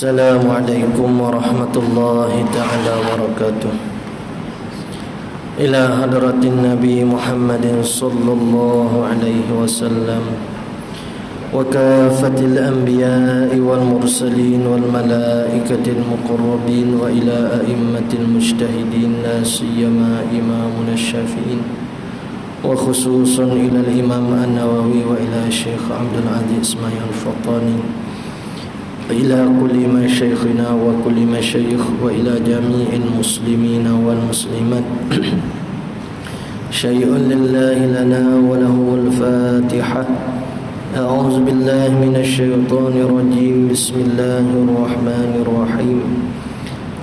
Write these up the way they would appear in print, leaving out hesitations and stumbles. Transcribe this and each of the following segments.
Assalamualaikum warahmatullahi ta'ala wabarakatuh. Ila hadratin Nabi Muhammadin sallallahu alaihi wasallam wa kafatil anbiya'i wal mursalin wal malaikatil muqarrabin wa ila a'immatil mujtahidin la siyama imamuna syafi'in wa khususan ila al-imam an-Nawawi wa ila Syekh Abdul Aziz Ismail al-Fattani إلى كل مشايخنا وكل مشايخ وإلى جميع المسلمين والمسلمات شيء لله لنا وله الفاتحة أعوذ بالله من الشيطان الرجيم بسم الله الرحمن الرحيم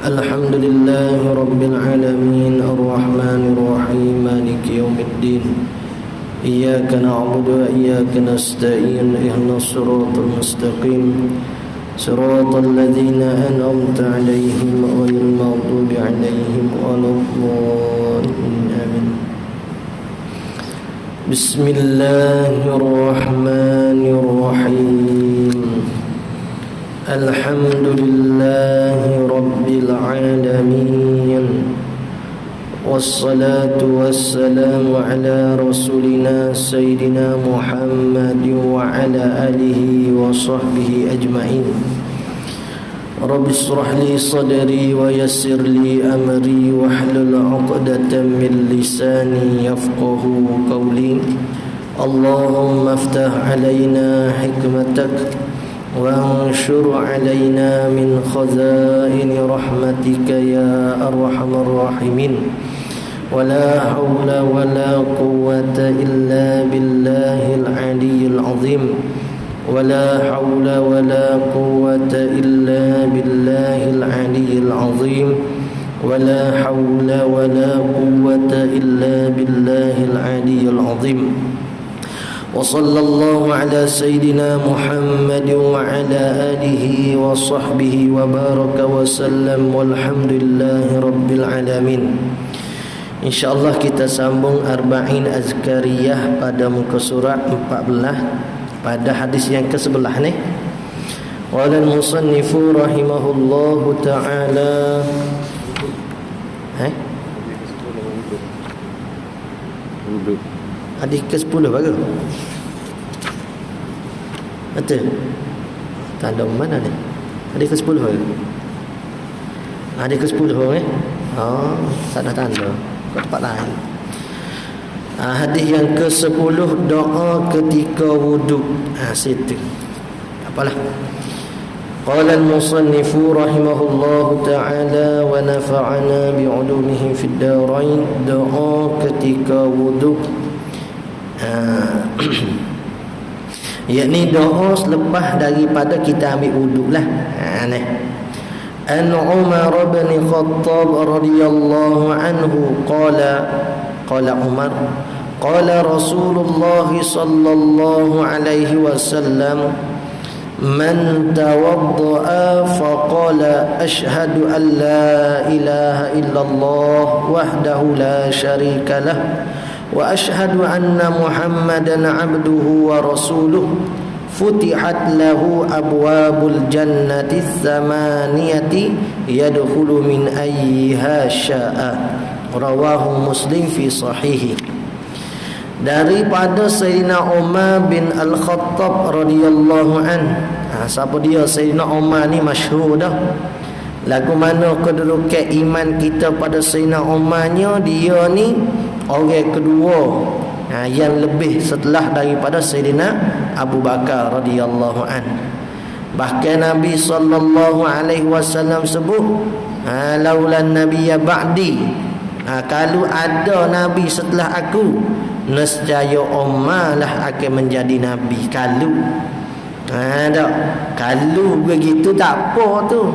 الحمد لله رب العالمين الرحمن الرحيم مالك يوم الدين إياك نعبد وإياك نستعين اهدنا الصراط المستقيم صراط الذين أنعمت عليهم غير المغضوب عليهم ولا الضالين آمين. بسم الله الرحمن الرحيم الحمد لله رب العالمين والصلاة والسلام على رسولنا سيدنا محمد وعلى آله وصحبه أجمعين. رب اشرح لي صدري ويسر لي أمري واحلل عقدة من لساني يفقه قولي. اللهم افتح علينا حكمتك وانشر علينا من خزائن رحمتك يا أرحم الراحمين. ولا حول ولا قوة إلا بالله العلي العظيم. ولا حول ولا قوة إلا بالله العلي العظيم. ولا حول ولا قوة إلا بالله العلي العظيم. وصلى الله على سيدنا محمد وعلى آله وصحبه وبارك وسلم والحمد لله رب العالمين. InsyaAllah kita sambung Arba'in Azkariyah pada muka surat 14 pada hadis yang ke-11 ni. Qala al-musannifu rahimahullahu ta'ala hadis ke-10 bagus. Betul. Tanda mana ni? Hadis ke-10 bagus. Hadis ke-10 eh? Tak ada tanda. Kat tempat lain. Hadis yang ke-10 doa ketika wuduk. Situ. Tak apalah. Qala al-musannifu rahimahullahu ta'ala wa nafa'ana bi'ulumihi fid darain. Doa ketika wuduk. Yakni doa selepas daripada kita ambil wuduk lah. Ni. An Umar bin Khattab radhiyallahu anhu qala Umar qala Rasulullah sallallahu alaihi wasallam man tawaddaa faqala ashhadu an la ilaha illallah wahdahu la syarika lah wa ashhadu anna Muhammadan abduhu wa rasuluh futihat lahu abwabul jannati tsamaniyati yadkhulu min ayyiha syaa. Rawahu Muslim fi sahihi. Daripada Sayyidina Umar bin Al-Khattab radhiyallahu an. Siapa dia? Sayyidina Umar ni masyhur dah. Lagu mana kedudukan iman kita pada Sayyidina Umarnya, dia ni orang kedua yang lebih setelah daripada Sayyidina Abu Bakar radhiyallahu an. Bahkan Nabi sallallahu alaihi wasallam sebut, laulan nabiyya ba'di, kalau ada nabi setelah aku, nescaya Umar lah akan menjadi nabi. Kalau kalau begitu tak apa tu.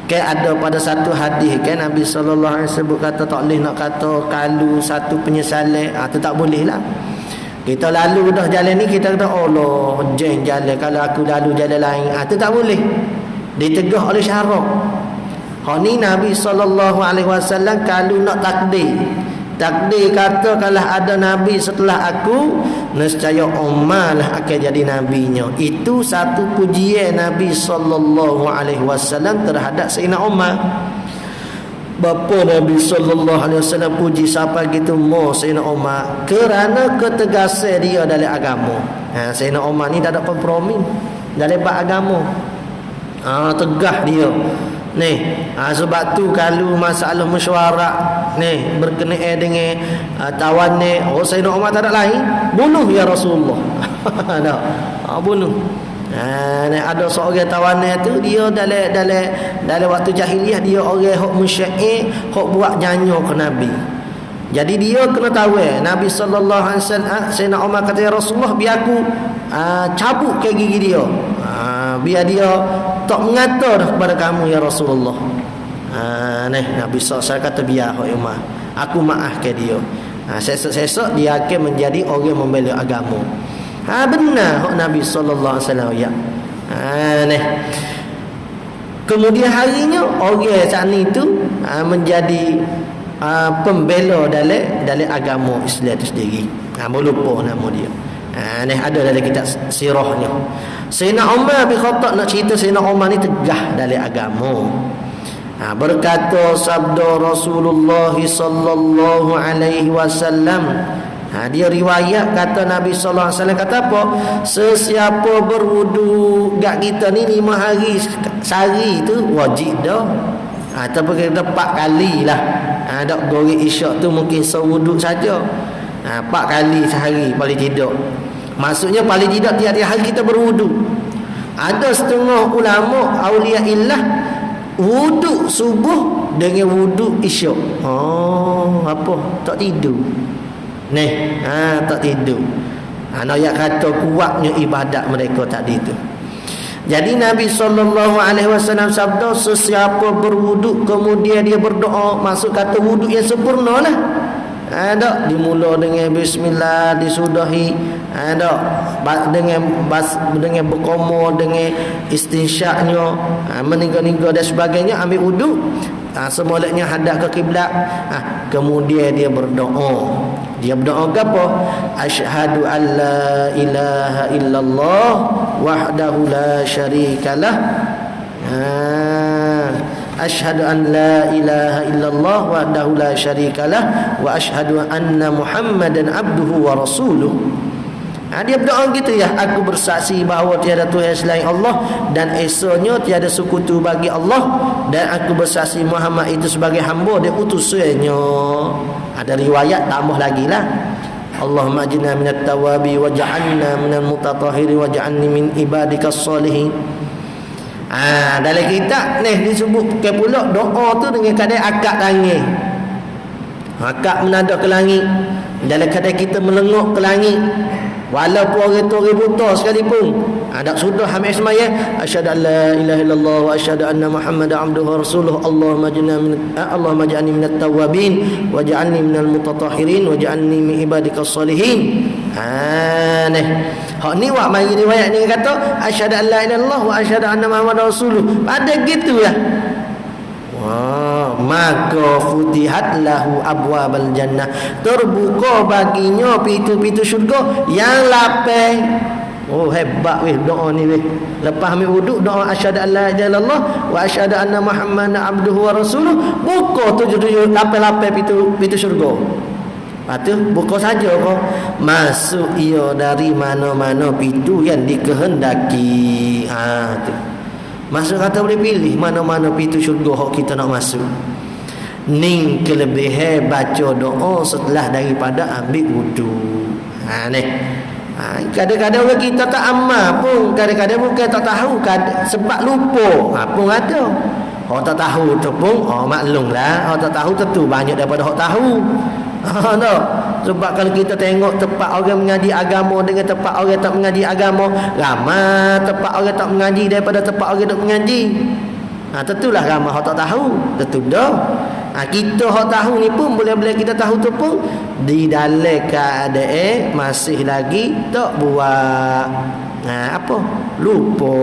Kan ada pada satu hadis kan Nabi sallallahu alaihi wasallam kata tak boleh nak kata kalau satu penyesalan. Tu tak boleh lah. Kita lalu dah jalan ni, kita kata Allah jeng jalan, kalau aku lalu jalan lain. Tu tak boleh. Ditegah oleh syarak. Ni Nabi sallallahu alaihi wasallam kalau nak takdir Takdir kata kalau ada nabi setelah aku, nescaya Umar lah akan jadi nabinya. Itu satu pujian Nabi sallallahu alaihi wasallam terhadap Sayyidina Umar. Bapa Nabi sallallahu alaihi wasallam puji siapa gitu mo Sayyidina Umar kerana ketegasan dia dalam agama. Sayyidina Umar ni tak ada kompromi dalam bab agama. Tegah dia. Sebab tu kalau masalah mesyuarat berkenaan dengan tawan Sayyidina Umar tak ada lain, bunuh ya Rasulullah. Bunuh. Ada seorang tawanan tu dia dalam waktu jahiliah dia orang hok musyair, hok buat nyanyi ke Nabi. Jadi dia kena tahu Nabi sallallahu alaihi wasallam. Sayyidina Umar kata, ya Rasulullah, biar aku cabut ke gigi dia. Biar dia tak mengata dah kepada kamu ya Rasulullah. Nabi SAW kata, biar Umar, aku maaf ke dia. Sesok dia akan menjadi orang membela agama. Benar Nabi sallallahu alaihi wasallam ya. Kemudian harinya orang saat itu menjadi pembela dalam agama Islam itu sendiri. Lupa nama dia. Ada dalam kitab sirahnya. Sayyidina Umar bin Khattab nak cerita Sayyidina Umar ni tegah dalam agama. Berkata sabda Rasulullah sallallahu alaihi wasallam. Dia riwayat kata Nabi sallallahu alaihi wasallam kata apa? Sesiapa berwudu gak kita ni 5 hari sehari tu wajib dah. Ataupun kita 4 kali lah. Dak goreng isyak tu mungkin sewudu saja. 4 kali sehari paling tidak. Maksudnya paling tidak tiap-tiap hari kita berwudu. Ada setengah ulama aulia illah wudu subuh dengan wudu isyak. Apa? Tak tidur. Tak tidur. Nak kata kuatnya ibadat mereka tadi tu. Jadi Nabi sallallahu alaihi wasallam sabda, sesiapa berwuduk kemudian dia berdoa, maksud kata wuduk yang sempurna lah. Tak dimula dengan bismillah, disudahi dengan berkomo, dengan istinsyaknya, meninggal-ninggal dan sebagainya, ambil wuduk. Semoleknya hadap ke kiblat. Kemudian dia berdoa. Dia berdoa apa? Asyhadu an la ilaha illallah wahdahu la syarikalah. Asyhadu an la ilaha illallah wahdahu la syarikalah wa asyhadu anna Muhammadan abduhu wa rasuluh. Dia berdoa gitu ya, aku bersaksi bahawa tiada Tuhan selain Allah dan esanya tiada sekutu bagi Allah, dan aku bersaksi Muhammad itu sebagai hamba dan utusannya. Ada riwayat tambah lagi lah, Allahumma ajina minat tawabi waj'alna minal mutatahhirin waj'alni min ibadikas salihin. Dalam kitab ni disebut ke pula doa tu dengan kadang akad tangan. Akad menadap ke langit. Dalam kadang kita melengok ke langit, walaupun orang tu orang buta sekalipun, ada sudah hamil semaya, asyhadu an la ilaha illallah wa asyhadu anna Muhammadan abduhu wa rasuluh. Allahumma ij'alni minat tawwabin waj'alni minal mutatahhirin waj'alni min ibadikas salihin. Hak ni wak mari riwayat ni kata asyhadu an la ilaha illallah wa asyhadu anna Muhammadan rasuluh. Ada gitu ya. Maka futihat lahu abwabal jannah, terbuka baginya pintu-pintu syurga yang lapang. Hebat weh doa ni weh. Lepas ambil wuduk doa asyhadu an la ilaha illallah wa asyhadu anna Muhammadan abduhu wa rasuluh, buka 7 lapang-lapang pintu syurga. Lepas tu buka saja kau, masuk ia dari mana-mana pintu yang dikehendaki. Tu masuk kata boleh pilih mana-mana pintu syurga hak kita nak masuk. Ni kelebihan baca doa setelah daripada ambil wudu. Kadang-kadang orang kita tak amal pun, kadang-kadang bukan tak tahu, sebab lupa. Pun ada. Orang tak tahu tu pun maklumlah. Orang tak tahu tentu banyak daripada orang tahu. Tak. Sebab kalau kita tengok tempat orang mengaji agama dengan tempat orang tak mengaji agama, ramai tempat orang tak mengaji daripada tempat orang tak mengaji. Tentulah ramai orang tak tahu. Tentu dah. Kita hak tahu ni pun boleh-boleh kita tahu tu pun di dalam keadaan masih lagi tak buat. Apa? Lupa.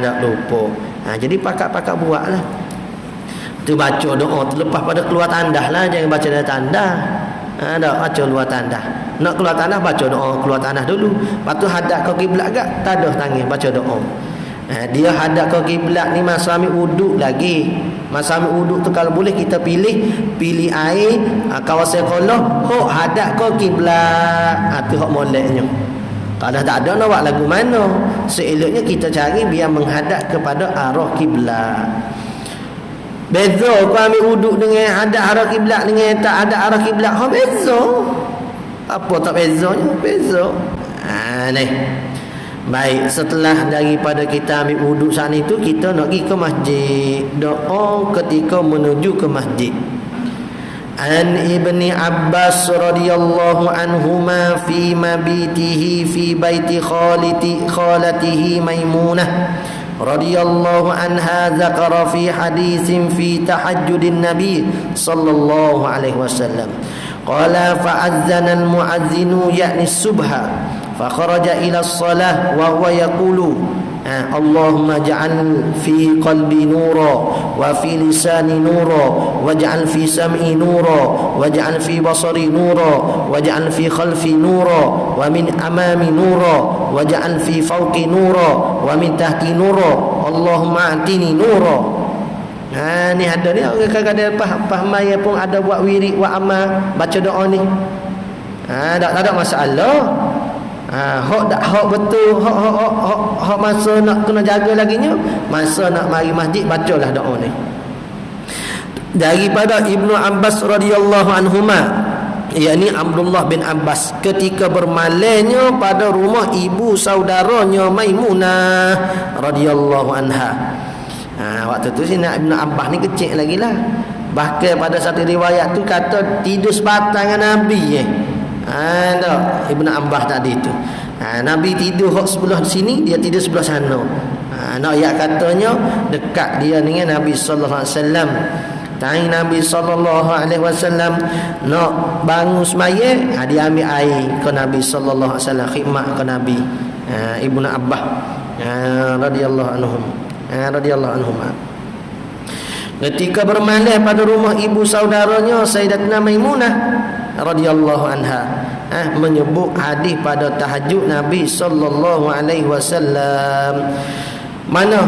Tak lupa. Jadi pakak-pakak buatlah. Tu baca doa tu lepas pada keluar tandah lah, jangan baca dari tandah. Tak baca keluar tandah. Nak keluar tandah baca doa keluar tandah dulu. Lepas tu hadap kau kiblat gak, tadah tangan baca doa. Dia hadap kau kiblat ni masa ambil wuduk lagi. Masa ambil wuduk tu kalau boleh kita pilih air kawasan kolah, hok hadap kau kiblat. Tu hok moleknya. Kalau tak ada nak buat lagu mana? Seeloknya kita cari biar menghadap kepada arah kiblat. Beza kau ambil wuduk dengan hadap arah kiblat dengan tak ada arah kiblat. Beza. Apa tak bezanya? Beza. Ni. Baik, setelah daripada kita ambil wuduk saat itu, kita nak pergi ke masjid. Doa ketika menuju ke masjid. An Ibni Abbas radhiyallahu anhuma fi mabitihi fi baiti khalatihi Maimunah radhiyallahu anha zakara fi hadithin fi tahajjudin Nabi sallallahu alaihi wasallam qala fa'azzana al-mu'azzinu ya'ni subha fa kharaja ila as-salah wa huwa yaqulu Allahumma ja'al fi qalbi nura wa fi lisani nura waj'al fi sam'i nura waj'al fi basari nura waj'al fi khalfi nura wa min amami nura waj'al fi fawqi nura wa min tahti nura Allahumma atini nura. Ni ada ni orang kadang-kadang faham ya pun ada buat wirid buat amal baca doa ni. Tak ada masalah. Hok betul, hok masa nak kena jaga lagi nya, masa nak mari masjid bacalah doa ni. Daripada Ibnu Abbas radhiyallahu anhuma, yakni Abdullah bin Abbas, ketika bermalainya pada rumah ibu saudaranya Maimunah radhiyallahu anha. Waktu tu sini Ibnu Abbas ni kecil lagi lah. Bahkan pada satu riwayat tu kata tidur sebatang dengan Nabi Ibnu Abbas tadi tu. Nabi tidur sebelah sini, dia tidur sebelah sana. Nak ayat katanya dekat dia dengan Nabi sallallahu alaihi wasallam. Tanya Nabi sallallahu alaihi wasallam nak bangun semaya, dia ambil air ke Nabi sallallahu alaihi wasallam, khidmat ke Nabi. Ibnu Abbas radhiyallahu anhum. Ketika bermalam pada rumah ibu saudaranya Sayyidatina Maimunah radhiyallahu anha, menyebut hadis pada tahajud Nabi sallallahu alaihi wasallam, mana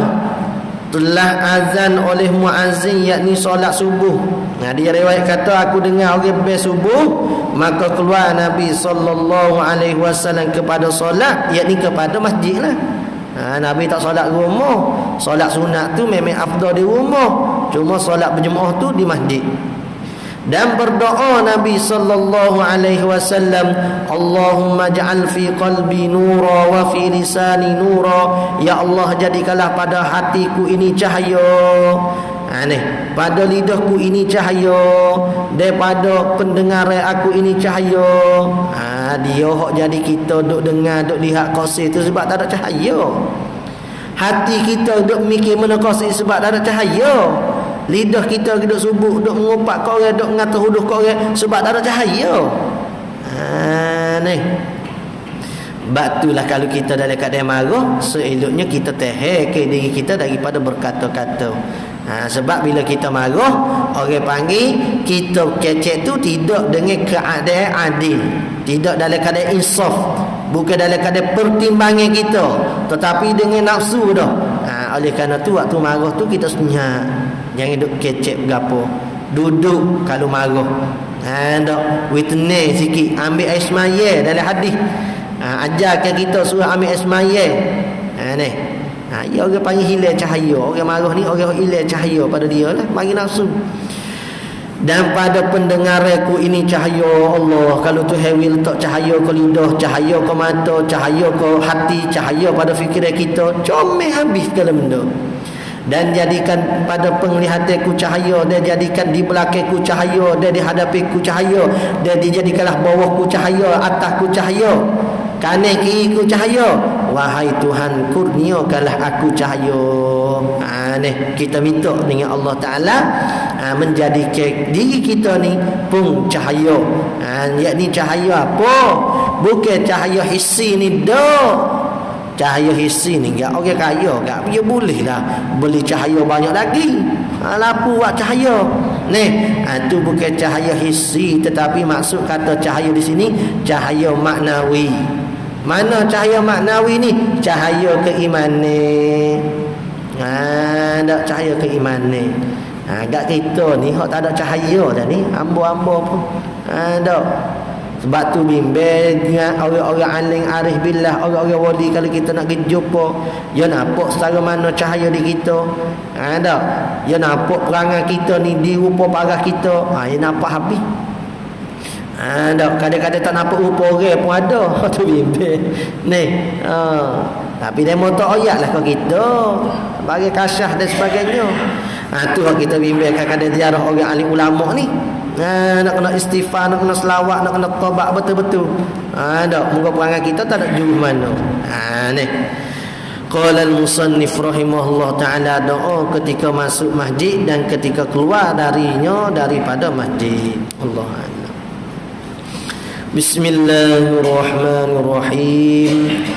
telah azan oleh muazzin yakni solat subuh. Dia riwayat kata aku dengar orang bel subuh, maka keluar Nabi sallallahu alaihi wasallam kepada solat, yakni kepada masjid lah. Nabi tak solat rumah. Solat sunat tu memang afdal di rumah, cuma solat berjemaah tu di masjid. Dan berdoa Nabi sallallahu alaihi wasallam, Allahumma ja'al fi qalbi nura wa fi lisani nura, ya Allah jadikanlah pada hatiku ini cahaya, pada lidahku ini cahaya, daripada pendengaran aku ini cahaya. Dia hok jadi kita duk dengar, duk lihat qasih tu sebab tak ada cahaya. Hati kita duk mikir mana qasih sebab tak ada cahaya. Lidah kita duk subuk, duk mengupak kau orang, duk ngata huduh kau orang sebab tak ada cahaya. Ni. Batulah kalau kita dalam keadaan marah, seeloknya kita tahan diri kita daripada berkata-kata. Sebab bila kita marah, orang panggil kita kecek tu tidak dengan keadaan adil, tidak dalam keadaan insaf, bukan dalam keadaan pertimbangan kita, tetapi dengan nafsu dah. Oleh kerana tu waktu marah tu kita senyap, jangan duduk kecek gapo, duduk kalau marah. Dak witness sikit, ambil air semaya dalam hadis. Ajarkan kita suruh ambil air semaya. Ni. Ya orang panggil hilang cahaya. Orang marah ni orang hilang cahaya pada dia lah, bagi nafsu. Dan pada pendengaranku ini cahaya Allah. Kalau Tuhan will letak cahaya ke lidah, cahaya ke mata, cahaya ke hati, cahaya pada fikiran kita, comel habis dalam benda. Dan jadikan pada penglihatanku cahaya, dan jadikan di belakangku cahaya, dan di hadapiku cahaya, dan dijadikanlah bawahku cahaya, atasku cahaya, kanan kiriku cahaya. Wahai Tuhan, kurniakanlah aku cahaya. Kita minta dengan Allah Ta'ala menjadikan diri kita ni pun cahaya. Yakni cahaya apa? Bukan cahaya hissi ni dah. Cahaya hissi ni orang kaya tak, dia boleh lah beli cahaya banyak lagi. Lapu buat cahaya. Tu bukan cahaya hissi, tetapi maksud kata cahaya di sini cahaya maknawi. Mana cahaya maknawi ni? Cahaya keimanan. Tak cahaya keimanan. Agak kita ni hak tak ada cahaya dah ni, ambo-ambo pun. Tak. Sebab tu bimbel dengan orang-orang alim arif billah, orang-orang wali, kalau kita nak pergi jumpa, dia nampak secara mana cahaya di kita. Tak. Dia nampak perangai kita ni di rupa parah kita. Dia nampak habis. Tak. Kadang-kadang tak nampak rupa orang pun ada. Tu bimbel. Tapi demo tak ayatlah kau kita. Bagi kasyah dan sebagainya. Tu kita bimbel kadang-kadang ziarah orang alim ulama ni. Nak kena istighfar, nak kena selawat, nak kena taubat betul-betul. Tak, moga perangai kita tak ada jauh mana. Ni. Qala al-musannif rahimahullah taala, doa ketika masuk masjid dan ketika keluar darinya daripada masjid. Allah a'lam. Bismillahirrahmanirrahim.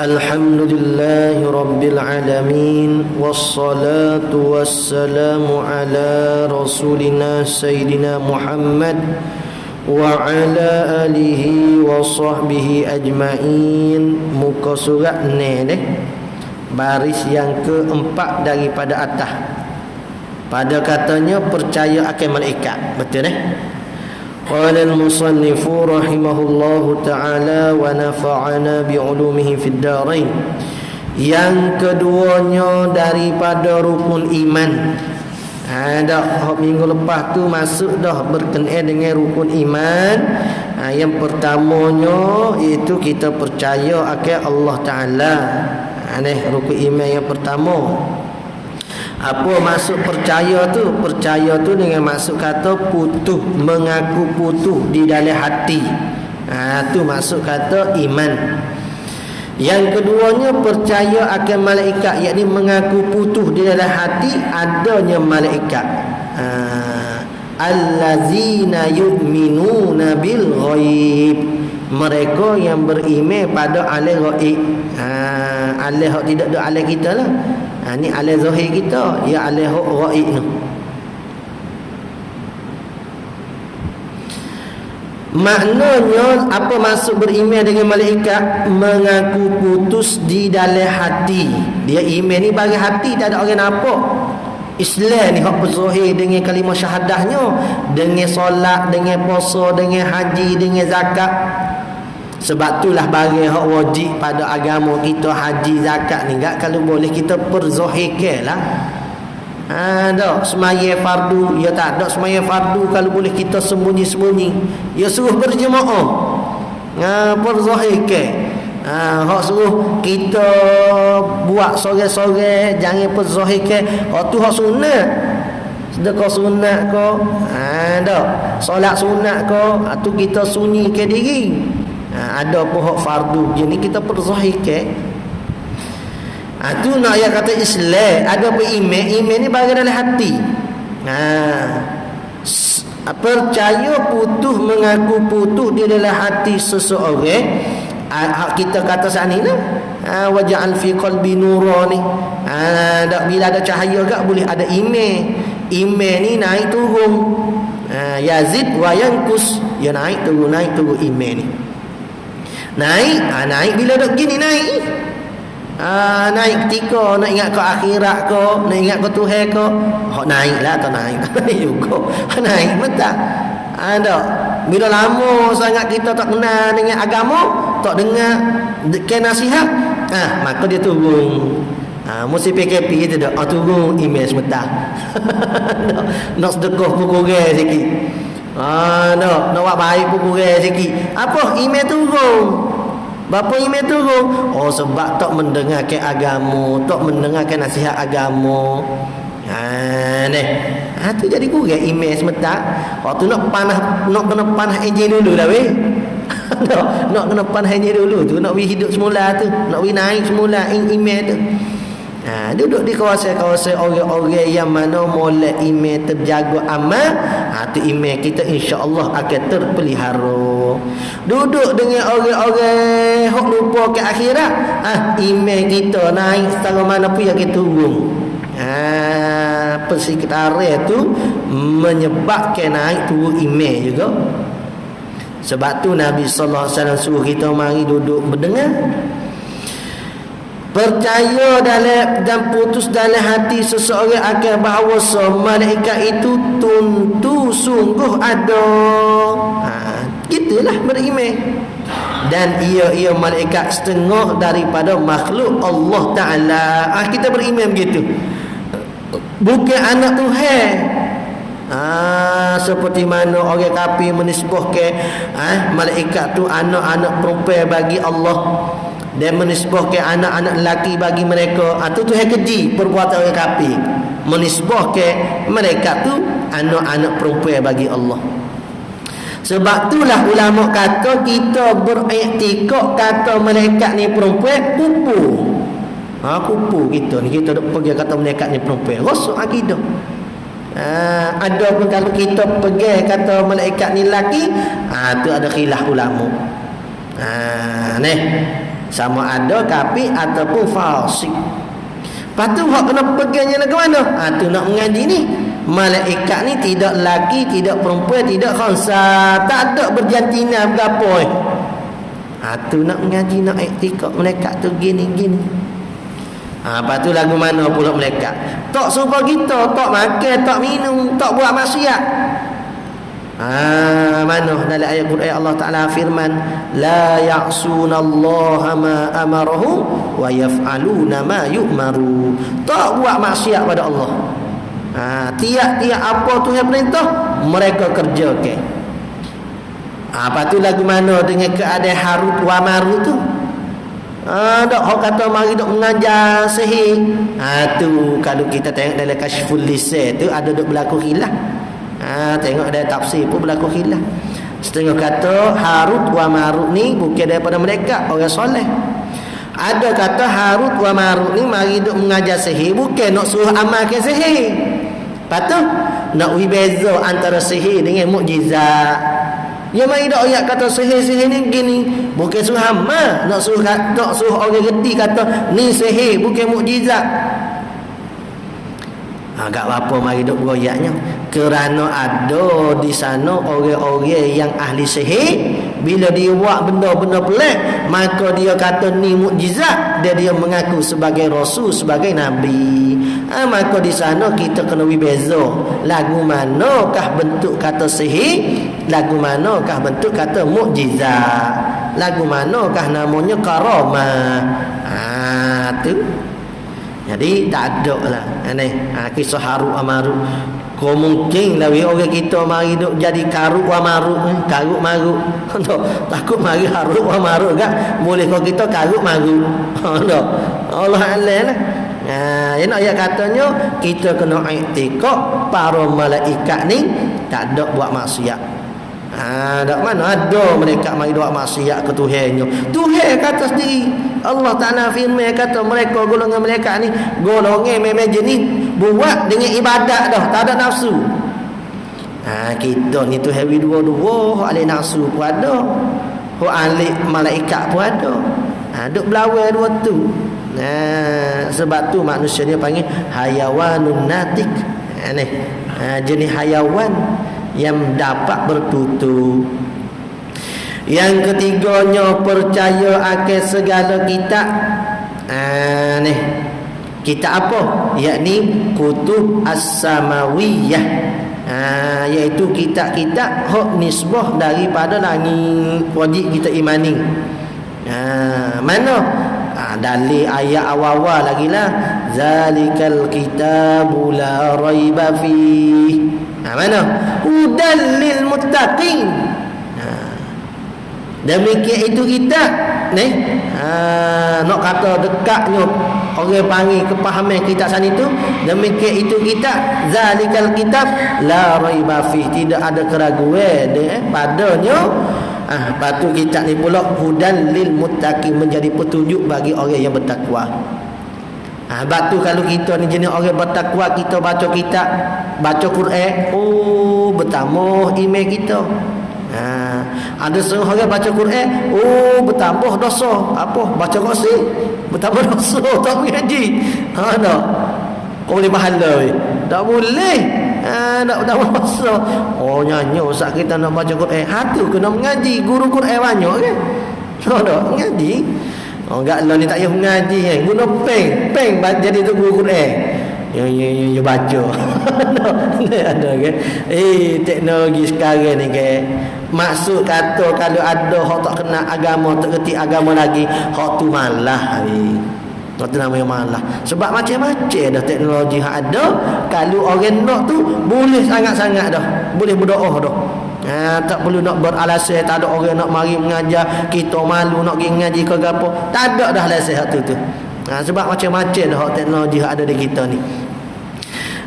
Alhamdulillahi rabbil alamin, wassalatu wassalamu ala rasulina sayyidina Muhammad wa ala alihi wa sahbihi ajma'in. Muka surat ni baris yang keempat daripada atas. Pada katanya percaya akan malaikat. Betul Qala al-musannifu rahimahullahu ta'ala wa nafa'ana bi'ulumihi fid darain. Yang keduanya daripada rukun iman. Dah minggu lepas tu masuk dah berkenaan dengan rukun iman. Yang pertamanya itu kita percaya akan Allah Ta'ala. Rukun iman yang pertama. Apa maksud percaya tu? Percaya tu dengan maksud kata putuh, mengaku putuh di dalam hati. Tu maksud kata iman. Yang keduanya percaya akan malaikat, yakni mengaku putuh di dalam hati adanya malaikat. Allazina yu'minuna bil ghaib. Mereka yang beriman pada alam ghaib. Alam tidak ada alam kita lah. Ni alam zahir kita, ya alam ghaib tu. Maknanya apa maksud beriman dengan malaikat? Mengaku putus di dalam hati. Dia iman ni bagi hati, tak ada orang nampak. Islam ni hak berzahir dengan kalimah syahadahnya, dengan solat, dengan puasa, dengan haji, dengan zakat. Sebab itulah bagi hak wajib pada agama kita haji zakat ni enggak kalau boleh kita perzahirkanlah. Tak semaya fardu, ya tak ada semaya fardu kalau boleh kita sembunyi-sembunyi. Ya suruh berjemaah. Perzahirkan. Hak suruh kita buat sore-sore jangan perzahirkan. Tu hak sunat. Sedekah sunat ke? Tak. Solat sunat ke? Tu kita sunyikan diri. Ada pun hak fardu je ni kita perzahirkan. Tu nak ayat kata Islam. Ada pun iman. Iman ni bagi dalam hati. Percaya putuh, mengaku putuh di dalam hati seseorang. Kita kata saat ni waja'al fi qalbi nura ni. Bila ada cahaya gak boleh ada iman. Iman ni naik turun. Yazid wa yankus. Ya naik turun iman ni. Naik bila dok gini naik. Naik ketika nak ingat ke akhirat ke, nak ingat ke Tuhan ke, naiklah atau naik juga. Naik betul. Ada bila lama sangat kita tak kenal dengan agama, tak dengar ke nasihat, maka dia turun. Mesti PKP itu dah turun imej betul. Nak sedekah pun kurang sikit. Nak buat baik pun kurang sikit. Apa imej turun? Bapa iman turun? Sebab tak mendengarkan agama, tak mendengarkan nasihat agama. Tu jadi kurang iman sebentar. Tu nak kena panah enjin dulu dah weh. Nak kena panah enjin dulu tu, nak hidup semula tu, nak naik semula iman tu. Duduk di kawasan-kawasan orang-orang yang mana molek iman terjaga aman, tu iman kita insya-Allah akan terpelihara. Duduk dengan orang-orang hok lupa ke akhirat, iman kita naik setara mana pun yang kita turun. persekitaran tu menyebabkan naik turun iman juga. Sebab tu Nabi sallallahu alaihi wasallam suruh kita mari duduk mendengar, percaya dalam dan putus dalam hati seseorang akan bahawa malaikat itu tentu sungguh ada. Gitulah beriman. Dan ia malaikat setengah daripada makhluk Allah Ta'ala. Kita beriman begitu. Bukan anak Tuhan. Seperti mana orang kafir menisbahkan malaikat tu anak-anak perempuan bagi Allah, dan menisbahkan anak-anak lelaki bagi mereka. Itu Tuhan keji perbuatan orang kafir, menisbahkan mereka tu anak-anak perempuan bagi Allah. Sebab itulah ulama kata kita beriktikad kata malaikat ni perempuan kupu. Kupu kita ni, kita duk pergi kata malaikat ni perempuan, rosak akidah. Ada pun kalau kita pergi kata malaikat ni lelaki, tu ada khilaf ulama. Ni sama ada kafir ataupun fasik. Lepas tu hak kena pegangnya ke mana? Tu nak mengaji ni, malaikat ni tidak lelaki, tidak perempuan, tidak khansa, tak ada berjantina berapa. Tu nak mengaji, nak iktikad malaikat tu gini-gini. Lepas tu lagu mana pula malaikat tak suruh kita tak makan, tak minum, tak buat maksiat. Mana dalam ayat Quran Allah Ta'ala firman, la ya'sunallaha ma amarahum wa yaf'aluna ma yu'maru. Tak buat maksiat pada Allah. Tiap-tiap apa Tuhan perintah mereka kerjakan. Lepas tu lagu mana dengan keadaan Harut wa Marut tu? Dok orang kata mari dok mengajar sihir. Tu kalau kita tengok dalam Kasyful Lisan tu ada dok berlaku khilaf. Tengok dalam tafsir pun berlaku khilaf. Setengah kata Harut wa Marut ni bukan daripada mereka orang soleh. Ada kata Harut wa Marut ni mari dok mengajar sihir, bukan nak suruh amalkan sihir. Lepas tu nak beza antara sihir dengan mukjizat. Ya mai dak ayat kata sihir-sihir ni gini, bukan suruh amal, nak suruh orang reti kata ni sihir, bukan mukjizat. Agak apa mari dok goyaknya? Kerana ada di sana orang-orang yang ahli sihir, bila dia buat benda-benda pelik, maka dia kata ni mukjizat, dia mengaku sebagai rasul, sebagai nabi. Maka di sana kita kena beza lagu manakah bentuk kata sihir, lagu manakah bentuk kata mukjizat, lagu manakah namanya karamah. Tu jadi tak ada lah kisah Harut wa Marut. Kau mungkin lah orang kita mari duk jadi karut wa marut, karut marut. Takut mari Harut wa Marut kan? Boleh kau kita karut marut. Allah Allah lah. Yang ayat katanya kita kena iktikad para malaikat ni tak ada buat maksiat. Dak mana ada mereka mari buat maksiat ke Tuhannya. Tuhan kata sendiri, Allah Ta'ala firman kata mereka golongan malaikat ni golongan memang jenis buat dengan ibadat dah, tak ada nafsu. Kita ni Tuhan dua-dua, ahli nafsu pun ada, ahli malaikat pun ada. Duk belawai dua tu. Sebab tu manusia ni panggil hayawanun natik. Jenis hayawan yang dapat bertutur. Yang ketiganya percaya akan segala kitab. Kitab apa? Yakni kutub as-samawiyah. Iaitu kitab-kitab hak nisbah daripada langit, wajib kita imani. Mana? Dalil ayat awal-awal lagi lah, zalikal kitabu la raiba fih. Mana? Hudal lil muttaqin. Demikian itu kita nak kata dekatnya orang panggil kepahaman kita sana itu. Demikian itu kita zalikal kitab la raiba fih, tidak ada keraguan padanya. Lepas tu kitab ni pula hudan lil muttaqin, menjadi petunjuk bagi orang yang bertakwa. Sebab tu kalau kita ni jenis orang bertakwa, kita baca kitab, baca Quran, bertambah iman kita. Ada setengah orang baca Quran, bertambah dosa. Apa? Baca Qur'an bertambah dosa, tak mengaji. kau boleh pahala weh. Tak boleh. Tak masa. Oh nyanyi ustaz kita nak baca Quran. Tu kena mengaji. Guru Quran banyak kan? Tak mengaji. Oh enggak lah ni tak payah mengaji kan. Guna peng jadi tu guru Quran. Ya baca. Ada kan? Teknologi sekarang ni kan. Maksud kata kalau ada hak tak kenal agama, tak kerti agama lagi, hak tu malah. Itu namanya malah. Sebab macam-macam dah teknologi yang ada. Kalau orang nak tu boleh sangat-sangat dah. Boleh berdoa dah. Tak perlu nak beralasan. Tak ada orang nak mari mengajar. Kita malu nak pergi mengaji ke apa. Tak ada dah alasan tu. Sebab macam-macam dah teknologi yang ada di kita ni.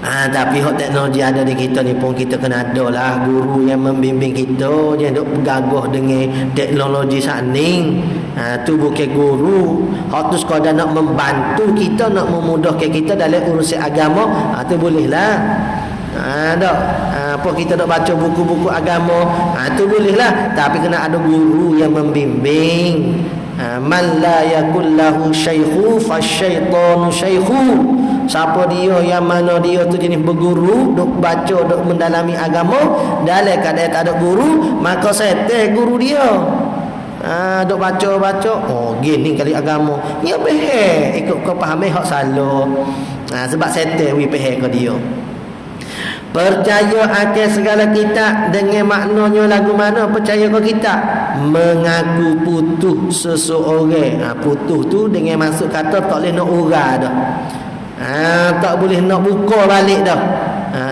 Tapi hak teknologi ada di kita ni pun kita kena ada lah guru yang membimbing kita, yang duk bergagah dengan teknologi saning. Tu bukan guru. Hak tu sekadar nak membantu kita, nak memudahkan kita dalam urusan agama. Tu boleh lah. Apa kita nak baca buku-buku agama, tu boleh lah. Tapi kena ada guru yang membimbing. Man la yakul lahu syaikhu fasyaitanu syaikhu. Siapa dia yang mana dia tu jenis berguru, duk baca, duk mendalami agama, dalam keadaan tak ada guru, maka setan guru dia. Duk baca. Oh gini kali agama. Ya behek ikut kau faham hak salah. Sebab setan wi behek ke dia. Percaya akan segala kitab dengan maknanya lagu mana percaya ke kitab. Mengaku putus seseorang. Putus tu dengan maksud kata tak boleh nak urah dah. Tak boleh nak buka balik dah.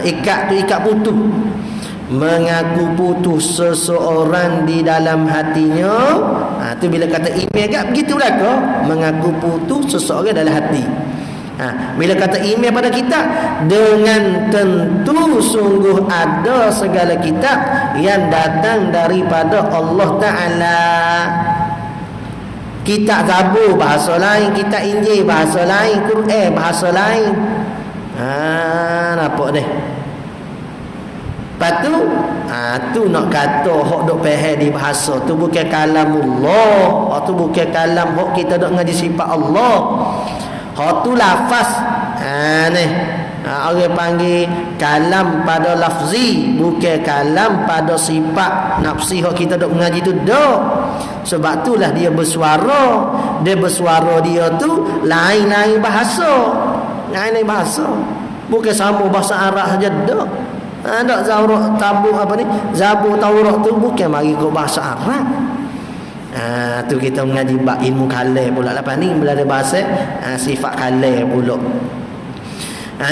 Ikat tu ikat putus. Mengaku putus seseorang di dalam hatinya. Tu bila kata email kat begitu belaka. Mengaku putus seseorang dalam hati. Bila kata email pada kitab, dengan tentu sungguh ada segala kitab yang datang daripada Allah Ta'ala. Kitab Zabur bahasa lain, kitab Injil bahasa lain, Quran bahasa lain. Nampak deh. Lepas tu tu nak kata hak duk faham di bahasa tu bukan kalamullah. Hak tu bukan kalam hak kita duk ngaji sifat Allah. Hak tu lafaz. Ni orang panggil kalam pada lafzi, bukan kalam pada sifat nafsi hak kita duk mengaji tu dak. Sebab itulah dia bersuara. Dia bersuara dia tu lain-lain bahasa. Lain-lain bahasa. Bukan sama bahasa Arab saja dak. Tak Zabur Tabuk apa ni? Zabur Taurat tu bukan mari ke bahasa Arab. Tu kita mengaji ilmu kalam pula lepas ni belajar bahasa sifat kalam pula.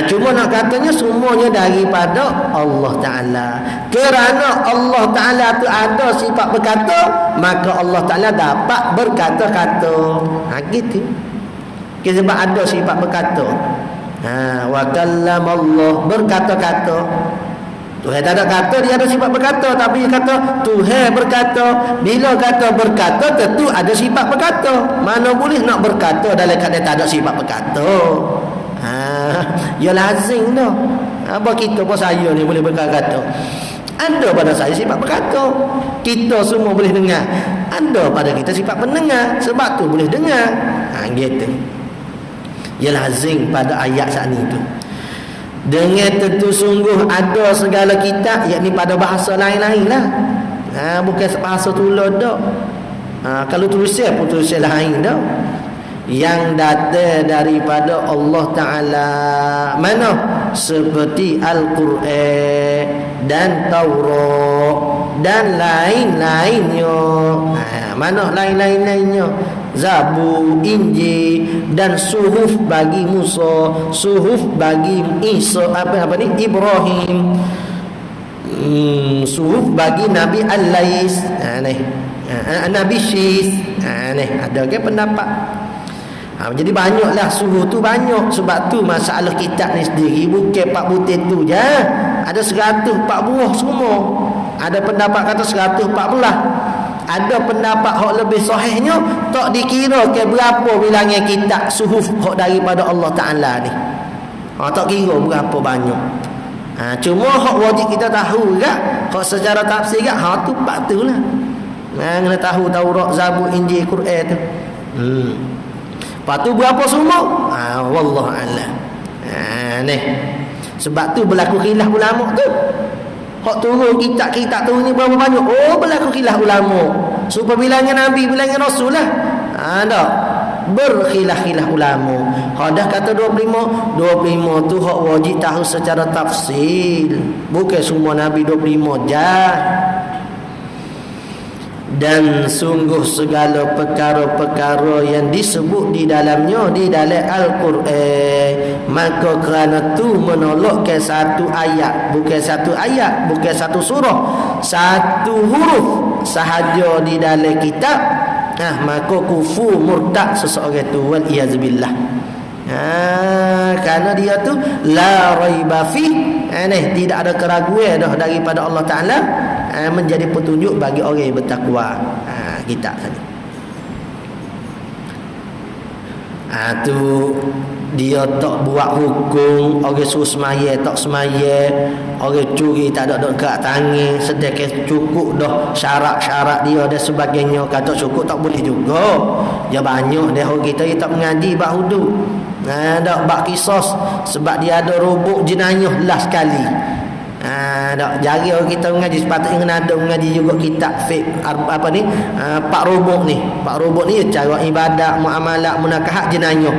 Cuma nak katanya semuanya daripada Allah Ta'ala. Kerana Allah Ta'ala tu ada sifat berkata, maka Allah Ta'ala dapat berkata-kata. Gitu. Sebab ada sifat berkata. Wa kallama Allah, berkata-kata. Tuhan tak ada kata, dia ada sifat berkata. Tapi dia kata Tuhan berkata. Bila kata berkata, tentu ada sifat berkata. Mana boleh nak berkata dalam keadaan tak ada sifat berkata. Ya lazim dah. Apa kita pun saya ni boleh berkata. Ada pada saya sifat berkata. Kita semua boleh dengar. Ada pada kita sifat pendengar. Sebab tu boleh dengar. Gitu. Ya lazim pada ayat saat ni tu. Dengan tentu sungguh ada segala kitab, yakni pada bahasa lain-lain lah. Bukan bahasa tulis dah. Kalau tulisan pun tulisan lain dah. Yang datang daripada Allah Ta'ala. Mana? Seperti Al-Quran dan Taurat dan lain-lainnya. Mana lain-lainnya? Zabur, Injil dan suhuf bagi Musa, suhuf bagi Isa, apa ni? Ibrahim. Suhuf bagi Nabi Al-Lais. Nabi Syis. Ada ke pendapat? Jadi banyaklah suhuf tu banyak. Sebab tu masalah kitab ni sendiri bukan 4 butir tu je. Ada 104 buah semua. Ada pendapat kata 114. Ada pendapat hak lebih sahihnya tak dikira ke berapa bilangan kitab suhuf hak daripada Allah Ta'ala ni. Tak kira berapa banyak. Cuma hak wajib kita tahu juga, hak secara tafsir juga, tu patutlah. Kena tahu Taurat, Zabur, Injil, Quran tu. Lepas tu berapa semua? Wallahu a'lam. Ni. Sebab tu berlaku khilaf ulama tu. Hak turun kitab-kitab turun ni berapa banyak? Oh, berlaku khilaf ulama. Supaya bilangan Nabi, bilangan Rasul lah. Tak. Berkhilaf-khilaf ulama. Hak dah kata 25. 25 tu hak wajib tahu secara tafsil. Bukan semua Nabi 25 jah. Dan sungguh segala perkara-perkara yang disebut di dalamnya di dalam Al-Quran, maka kerana tu menolakkan satu ayat, bukan satu ayat, bukan satu surah, satu huruf sahaja di dalam kitab, maka kufur murtad seseorang tu, wal iyazbillah. Kerana dia tu la raiba fi, tidak ada keraguan dah daripada Allah Ta'ala, menjadi petunjuk bagi orang yang bertakwa. Kita tadi tu dia tak buat hukum orang suruh semaya tak semaya, orang curi tak ada dekat tangan, sedekah cukup dah syarat-syarat dia dan sebagainya, kata cukup tak boleh juga. Dia banyak dia orang kita tak mengaji bab hudud, dak bab kisos, sebab dia ada rubuk jenayah lah sekali. Tak jari orang kita mengaji, sepatutnya ada mengaji juga kitab fiqh pak rubuk ni. Pak rubuk ni cara ibadat, muamalat, munakahat, jenayah.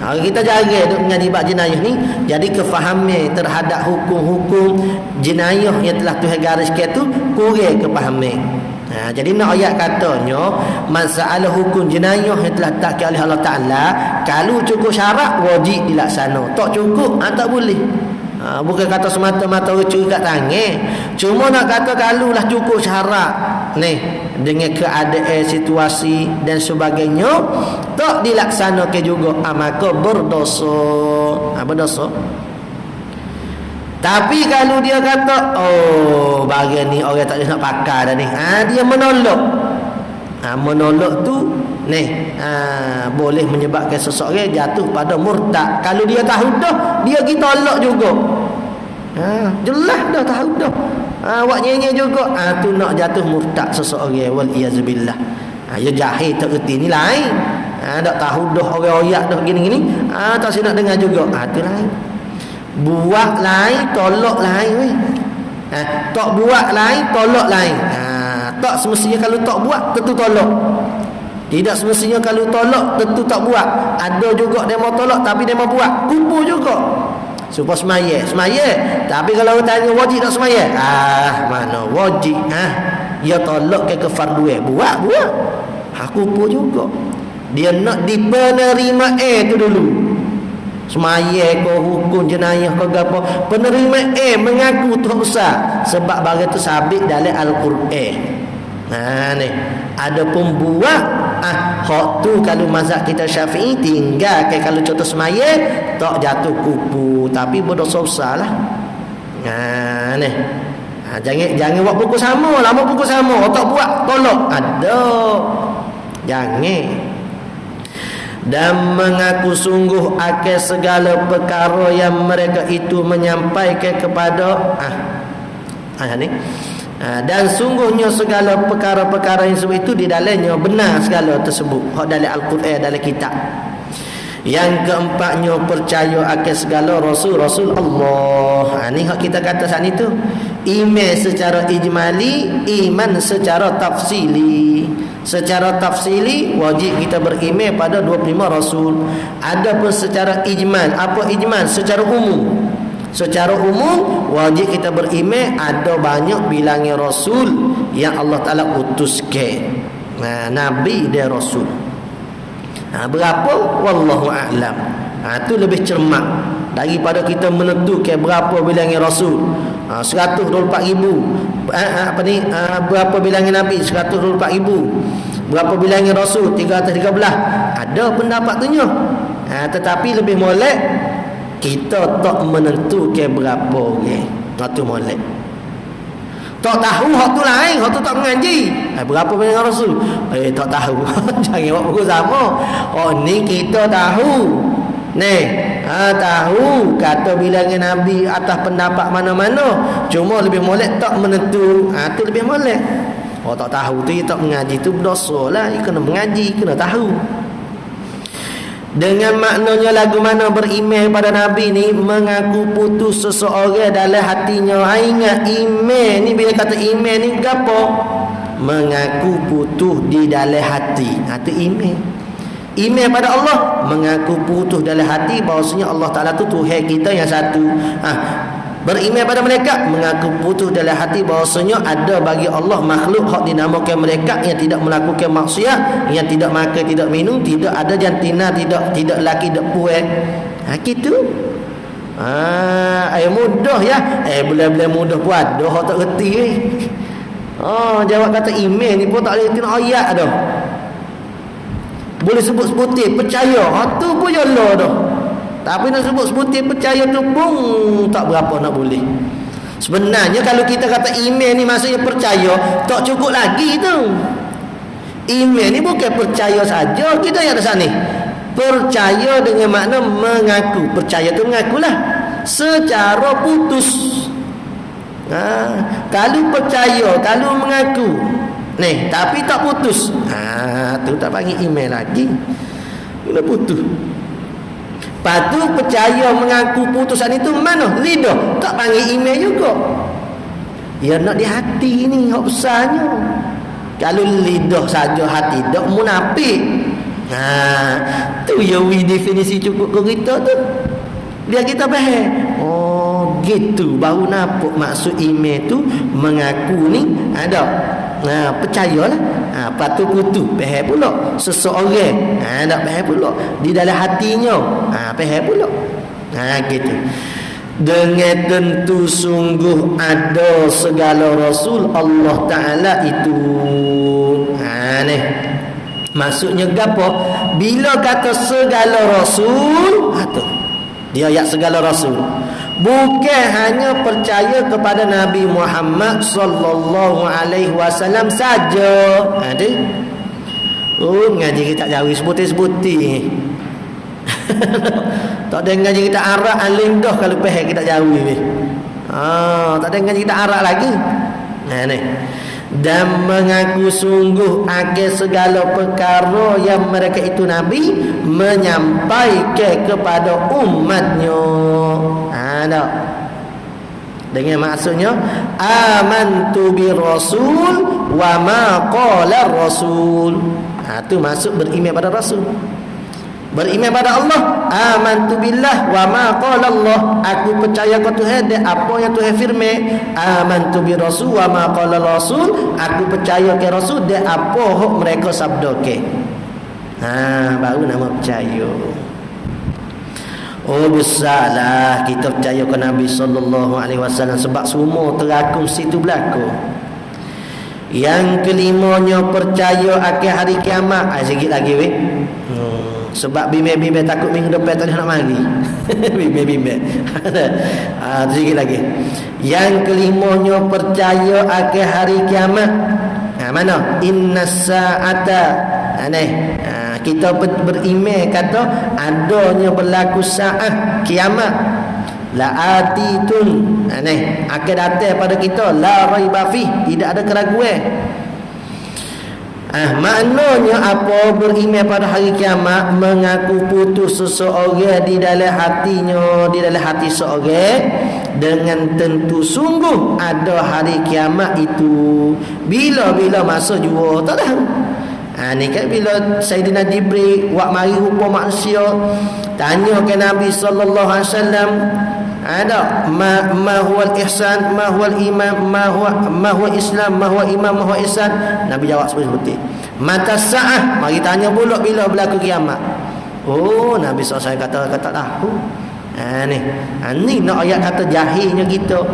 Kita jaga duk mengaji bab jenayah ni, jadi kefahaman terhadap hukum-hukum jenayah yang telah Tuhan gariskan tu kurang kefahaman. Jadi nak ayat katanya masalah hukum jenayah yang telah ditetapkan oleh Allah Ta'ala, kalau cukup syarat wajib dilaksana, tak cukup tak boleh. Bukan kata semata-mata orang curi kat tangan, cuma nak kata kalau lah cukup syarat ni dengan keadaan situasi dan sebagainya tak dilaksanakan juga, maka berdosa. Berdosa. Tapi kalau dia kata bagian ni orang tak boleh nak pakai dah ni, dia menolak. Menolak tu boleh menyebabkan seseorang jatuh pada murtad. Kalau dia tahu dah, dia kita tolak juga. Jelas dah tahu dah. Awak nyanyi juga, tu nak jatuh murtad seseorang, wal iyazbillah. Ya jahil tak erti ni lain. Tak tahu dah orang oyak dah gini-gini, tak si nak dengar juga. Tu lain. Buat lain, tolak lain weh. Tak buat lain, tolak lain. Tak semestinya kalau tak buat tentu tolak. Tidak semestinya kalau tolak tentu tak buat. Ada juga dia mau tolak tapi dia mau buat, kumpul juga. Supaya semaya. Tapi kalau orang tanya wajib tak semaya, mana wajib. Dia tolak ke kefarduan, buat. Kumpul juga. Dia nak dipenerima tu dulu. Semaya ke hukum jenayah ke apa, penerima mengaku tu besar, sebab barang tu sabit dalam Al-Quran. Ni ada pembuat hak tu kalau mazhab kita Syafi'i tinggalkan, kalau contoh semaya tak jatuh kupu tapi berdosa besar lah. Ni jangan buat pukul sama, lama pukul sama, tak buat tolak, ada jangan. Dan mengaku sungguh akan segala perkara yang mereka itu menyampaikan kepada ni. Dan sungguhnya segala perkara-perkara yang sebut itu di dalamnya benar segala tersebut, hak dalam Al-Quran, dalam kitab. Yang keempatnya percaya akan segala rasul-rasul Allah. Ni hak kita kata saat itu iman secara ijmali, iman secara tafsili. Secara tafsili wajib kita beriman pada 25 rasul. Adapun secara ijmal, apa ijmal? Secara umum. Secara umum wajib kita beriman ada banyak bilangan rasul yang Allah Ta'ala utuskan. Nabi dan rasul. Berapa? Wallahu a'lam. Itu lebih cermat daripada kita menentukan berapa bilangan rasul. 124,000. Berapa bilangan nabi? 124,000. Berapa bilangan rasul? 313. Ada pendapat tunya. Tetapi lebih molek kita tak menentukan berapa orang. Itu molek. Tak tahu hak tu lain, hak tu tak mengaji. Berapa bilangan rasul? Tak tahu. Jangan buat buku sama. Ni kita tahu. Tahu kata bilangan nabi atas pendapat mana-mana, cuma lebih molek tak menentu. Tu lebih molek. Tak tahu tu tak mengaji tu berdosa lah. Kena mengaji, kena tahu. Dengan maknanya lagu mana beriman pada Nabi ni, mengaku putus seseorang dalam hatinya. Ingat iman ni, bila kata iman ni gapo? Mengaku putus di dalam hati. Itu iman. Iman pada Allah, mengaku putus dalam hati bahawasanya Allah Ta'ala tu Tuhan kita yang satu. Beriman pada mereka, mengaku putus dalam hati bahawasanya ada bagi Allah makhluk hak dinamakan mereka yang tidak melakukan maksiat, yang tidak makan, tidak minum, tidak ada jantina, tidak laki, tidak puan. Gitu. Mudah ya. Bulan-bulan mudah pun ada hak tak reti. Jawab kata iman ni pun tak reti ayat dah. Boleh sebut sebutir percaya, tu pun jala dah. Tapi nak sebut sebutir percaya tu pun tak berapa nak boleh. Sebenarnya kalau kita kata iman ni maksudnya percaya, tak cukup lagi tu. Iman ni bukan percaya saja kita yang ada sana. Percaya dengan makna mengaku. Percaya tu mengakulah secara putus. Kalau percaya, kalau mengaku tapi tak putus, tu tak panggil iman lagi. Bila putus, patu percaya mengaku putusan itu mana? Lidah. Tak panggil iman juga. Ya nak di hati ni hak besarnya. Kalau lidah saja hati tak munafik. Tu ya definisi cukup ke kita tu. Biar kita faham. Gitu baru nampak maksud iman tu mengaku ni ada. Percayalah. Patu putu faham pula seseorang. Tak faham pula di dalam hatinya. Faham pula. Gitu. Dengan tentu sungguh ada segala rasul Allah Ta'ala itu. Ni maksudnya gapo? Bila kata segala rasul, tu dia ayat segala rasul, bukan hanya percaya kepada Nabi Muhammad sallallahu alaihi wasallam saja. Ada ngaji kita jauh sebutir-sebutir. Tak ada ngaji kita arak alim dah kalau faham kita jauh ni. Tak ada ngaji kita arak lagi. Ni. Dan mengaku sungguh akan segala perkara yang mereka itu Nabi menyampaikan kepada umatnya. Tak. Dengan maksudnya amantu bi rasul wa ma qala rasul. Itu maksud beriman pada rasul. Beriman pada Allah, amantu billah wa ma qala Allah. Aku percaya kepada Tuhan dan apa yang Tuhan firman. Amantu bi rasul wa ma qala rasul. Aku percaya ke rasul dan apa hak mereka sabdakan. Baru nama percaya. Besarlah kita percaya ke Nabi sallallahu alaihi wasallam sebab semua terakum situ berlaku. Yang kelimanya percaya akan hari kiamat. Sikit lagi weh. Sebab bimbe-bimbe takut minggu depan tak nak mari. Bimbe-bimbe. Sikit lagi. Yang kelimanya percaya akan hari kiamat. Mana? Innas sa'ata. Kita beriman kata adanya berlaku saat kiamat. La atitun. Akan datang pada kita la raiba fi, tidak ada keraguan. Maknanya apa beriman pada hari kiamat? Mengaku putus seseorang di dalam hatinya, di dalam hati seorang, dengan tentu sungguh ada hari kiamat itu. Bila-bila masa jua tak tahu. Ni kan bila Sayyidina Jibril wak mari rupa manusia tanya ke Nabi sallallahu alaihi wasallam, ada ma huwa al-ihsan, ma huwa al-iman, ma huwa Islam, ma huwa iman, ma huwa ihsan. Nabi jawab seperti mata sa'ah, mari tanya pula bila berlaku kiamat. Nabi SAW kata tahu. Ni nak ayat kata jahilnya kita.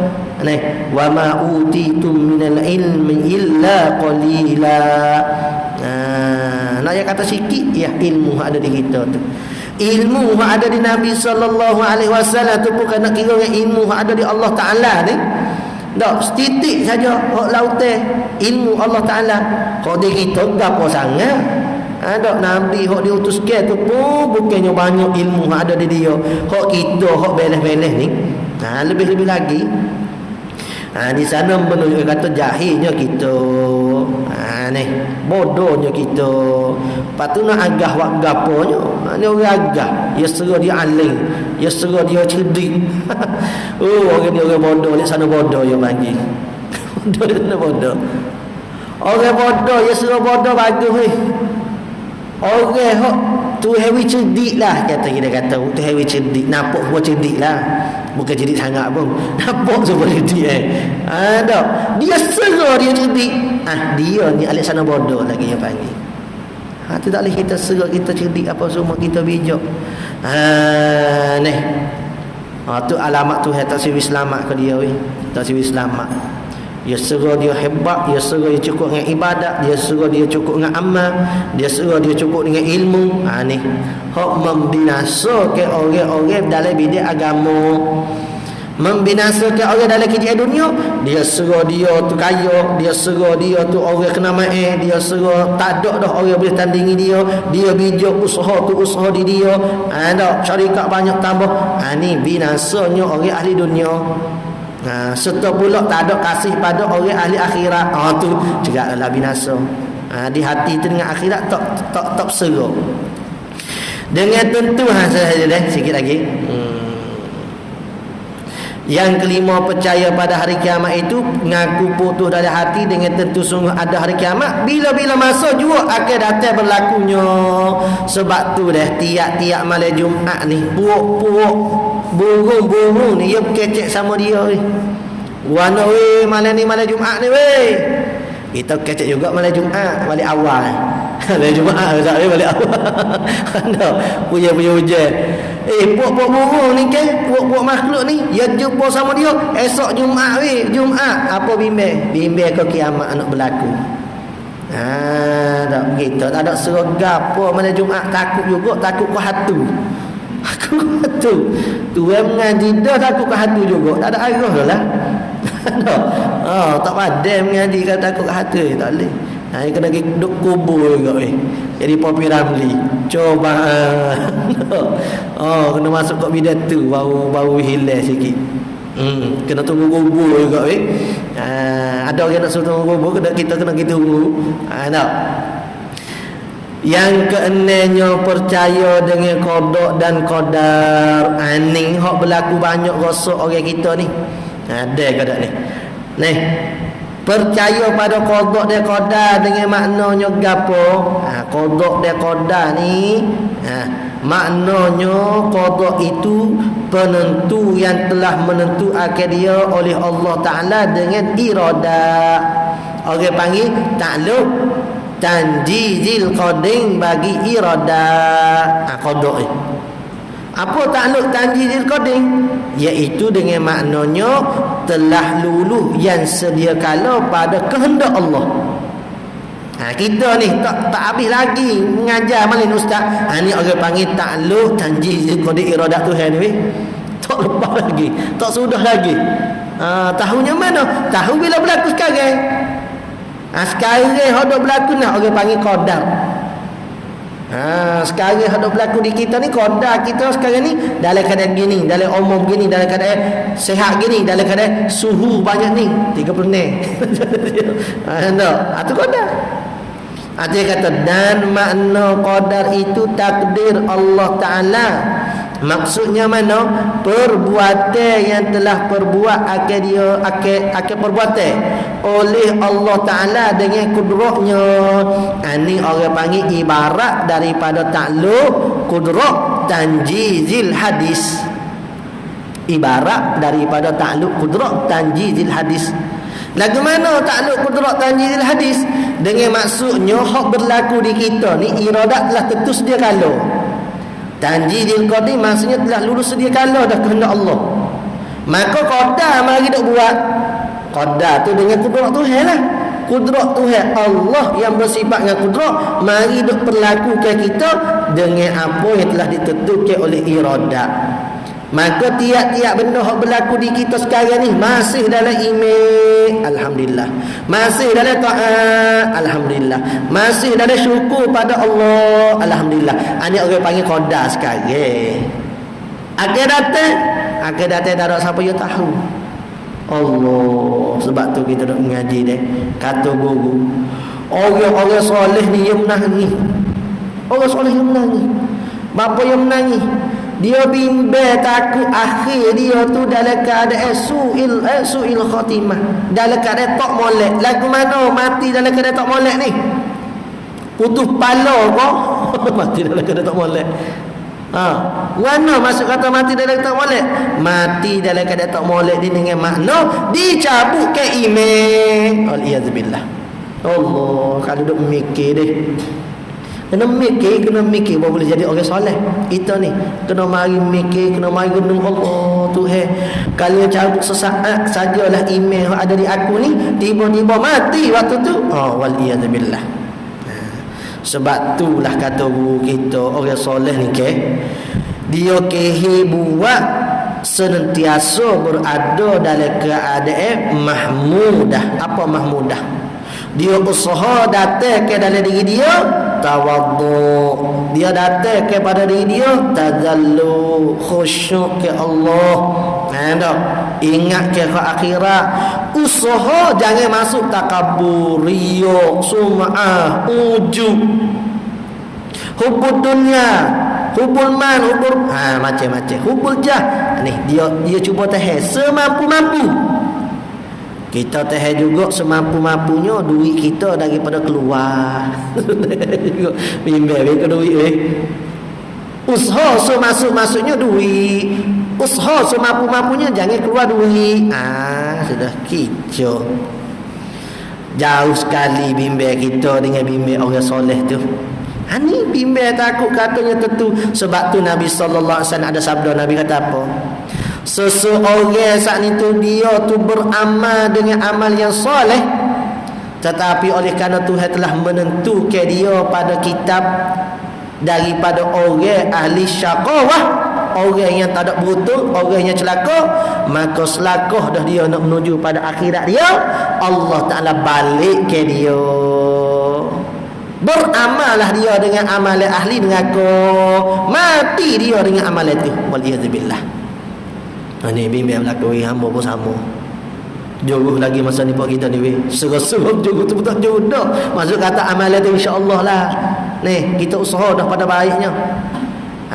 Wa ma utitum minal ilmi illa qalila. Nak ayat kata sikit ya ilmu ada di kita tu. Ilmu yang ada di Nabi sallallahu alaihi wasallam tu bukan nak kira ilmu yang ada di Allah Taala ni. Tak, setitik saja hak lautan ilmu Allah Taala. Kau di kita gapo sangat. Ada Nabi hak diutuskan tu pun bukannya banyak ilmu yang ada di dia. Hak kita hak beles-beles ni. Lebih-lebih lagi. Di sana menunjuk kata jahilnya kita. Ni bodohnya kita. Lepas tu nak agah wak gaponya. Ni orang agah. Ya serah dia alim. Ya serah dia cerdik. Orang ni orang bodoh. Di sana bodoh yang panggil. Bodoh di sana bodoh. Orang bodoh. Ya serah bodoh bagus. Orang hok tu hewi cerdik lah. Kita kata tu hewi cerdik. Nampak semua cerdik lah. Bukan cerdik sangat pun. Nampak semua cerdik tak. Dia serah dia cerdik. Dia ni alik sana bodoh lagi yang panggil. Tu tak boleh kita serah kita cerdik apa semua kita bijak. Ni. Tu alamat tu tak siwi selamat ke dia. Tak siwi selamat. Dia serah dia hebat, dia serah dia cukup dengan ibadat, dia serah dia cukup dengan amal, dia serah dia cukup dengan ilmu. Ni hak membinasakan orang-orang dalam bidang agama, membinasakan orang dalam kehidupan dunia. Dia serah dia tu kaya, dia serah dia tu orang kena mai, dia serah tak ada dah orang boleh tandingi dia. Dia bijak usaha tu usaha di dia. Tak syarikat banyak tambah. Ni binasanya orang ahli dunia. Serta pula tak ada kasih pada orang ahli akhirat. Tu juga adalah binasa. Di hati tu dengan akhirat tak serah. Dengan tentu saja sikit lagi. Yang kelima, percaya pada hari kiamat itu ngaku putus dari hati dengan tentu sungguh ada hari kiamat. Bila-bila masa juga akan datang berlakunya. Sebab tu tiap-tiap malam Jumaat ni puak-puak burung-burung ni dia kecek sama dia. Warna malam ni malam Jumaat ni kita kecek juga malam Jumaat balik awal. Malam Jumaat tak balik awal. Punya hujan. Puak-puak burung ni kan, puak-puak makhluk ni dia jumpa sama dia esok Jumaat Jumaat apa bimbang ke kiamat nak berlaku. Tak begitu. Tak ada serah gapo malam Jumaat, takut juga, takut ke hatu. Aku hatu. Tuan mengaji dah takut ke hatu juga. Tak ada arah lah. Tak padan mengaji kata takut ke hatu, tak boleh. Kena duduk kubur juga jadi Popi Ramli. Coba kena masuk kat bidan tu baru hilang sikit. Kena tunggu kubur juga ada orang nak suruh tunggu kubur, kita kena tunggu. Tak. Yang keenamnya percaya dengan qada dan qadar. Ni hak berlaku banyak rosak orang kita ni. Ada qada ni. Percaya pada qada dan qadar dengan maknanya gapo? Qada dan qadar ni maknanya qada itu penentu yang telah menentu akan dia oleh Allah Taala dengan irada. Orang panggil takluk tanjizil qading bagi irada. Qada ni apa takluk tanjizil qading? Iaitu dengan maknanya telah luluh yang sedia kala pada kehendak Allah. Kita ni tak habis lagi mengajar malin ustaz. Ni orang panggil takluk tanjizil qading iradat Tuhan ni. Tak lepas lagi, tak sudah lagi. Tahunya mana? Tahu bila berlaku sekarang. Sekarang ada berlaku nak orang panggil qadar. Sekarang ada berlaku di kita ni qadar kita sekarang ni dalam keadaan gini, dalam umur gini, dalam keadaan sihat gini, dalam keadaan suhu banyak ni 36. Itu qadar. Dia kata dan makna qadar itu takdir Allah Taala. Maksudnya mana? Perbuatan yang telah perbuat akan perbuatan oleh Allah Ta'ala dengan kudratnya. Ini orang panggil ibarat daripada takluk kudrat tanjizil hadis. Ibarat daripada takluk kudrat tanjizil hadis. Lagu mana takluk kudrat tanjizil hadis? Dengan maksudnya hak berlaku di kita ni iradat telah tentu sedia kala. Tanjizil qadar maksudnya telah lulus sedia kala dah kehendak Allah. Maka qadar mari dok buat. Qadar tu dengan kudrat Tuhan lah. Kudrat Tuhan Allah yang bersifat dengan kudrat mari dok perlakukan kita dengan apa yang telah ditentukan oleh iradat. Maka tiap-tiap benda yang berlaku di kita sekarang ni masih dalam iman, alhamdulillah. Masih dalam taat, alhamdulillah. Masih dalam syukur pada Allah, alhamdulillah. Ini orang panggil qadar sekarang. Akan datang tak ada siapa yang tahu. Allah. Sebab tu kita nak mengaji deh. Kata guru, Orang-orang soleh ni yang menangis. Orang soleh yang menangis. Bapa yang menangis. Dia bimbang takut akhir dia tu dalam keadaan su'il khatimah. Dalam keadaan tak molek. Lagu mana mati dalam keadaan tak molek ni? Putus pala kau mati dalam keadaan tak molek. Mana masuk kata mati dalam keadaan tak molek? Mati dalam keadaan tak molek ni dengan makna dicabut ke iman. Aliyazbillah. Allah, kalau duk mikir deh. Kena mikir baru boleh jadi orang soleh. Kita ni kena mari mikir, kena mari gunung Allah Tuhan. Kalau cabut sesaat sajalah iman yang ada di aku ni, tiba-tiba mati waktu tu. Waliyadzubillah. Sebab itulah kata guru kita, orang soleh ni dia buat senantiasa berada dalam keadaan mahmudah. Apa mahmudah? Dia usaha datang ke dalam diri dia tawaddu. Dia datang kepada diri dia tazallu, khusyuk ke Allah. Ingat ke akhirat. Usaha jangan masuk takabur, riya, sum'ah, ujub, hubud dunia, hubul mal, macam-macam, hubul jah. Ni dia cuba tahan semampu-mampu. Kita tahan juga semampu-mampunya duit kita daripada keluar. Bimbang ke duit Usaha semasuk-masuknya duit. Usaha semampu-mampunya jangan keluar duit. Sudah kicau. Jauh sekali bimbang kita dengan bimbang orang soleh tu. Ni bimbang takut katanya tentu. Sebab tu Nabi sallallahu alaihi wasallam ada sabda Nabi kata apa? Seseorang saat itu dia tu beramal dengan amal yang soleh, tetapi oleh kerana Tuhan telah menentukan dia pada kitab daripada orang ahli syaqawah, orang yang tak ada beruntung, orang yang celaka, maka selakah dah dia nak menuju pada akhirat dia, Allah Ta'ala balik ke dia. Beramallah dia dengan amalan ahli neraka, mati dia dengan amalan itu. Waliyadzubillah. Ni bimbang berlaku hamba pun sama. Jogoh lagi masa ni pak kita ni serap jogoh tu betul jogoh dah. Maksud kata amalan tu insya-Allah lah. Ni kita usaha dah pada baiknya.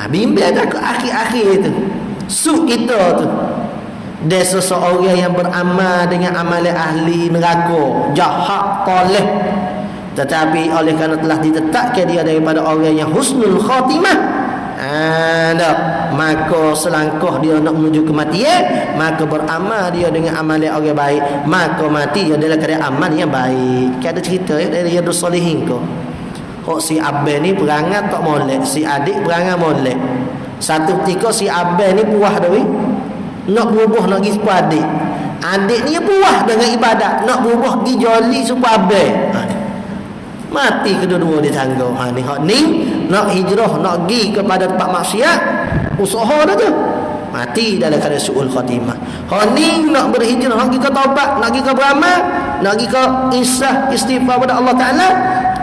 Bimbang dah ke akhir-akhir tu. Suk kita tu. Dia seseorang yang beramal dengan amalan ahli neraka, jahat, toleh. Tetapi oleh kerana telah ditetapkan dia daripada orang yang husnul khatimah, maka selangkah dia nak menuju kematian, maka beramal dia dengan amalan orang baik, maka mati dia dalam keadaan amal yang baik. Ada cerita dari Riyadhus Shalihin ko. Si abang ni perangai tak molek, si adik perangai molek. Satu ketika si abang ni puas dah nak berubah nak pergi supaya adik. Adik ni puas dengan ibadat, nak berubah pergi joli supaya abang. Mati kedua-dua di tangga. Ni nak hijrah, nak pergi kepada tempat maksiat, usaha dah tu. Mati dalam keadaan su'ul khatimah. Ni nak berhijrah, nak pergi ke taubat, nak pergi ke beramal, nak pergi ke istighfar pada Allah Ta'ala,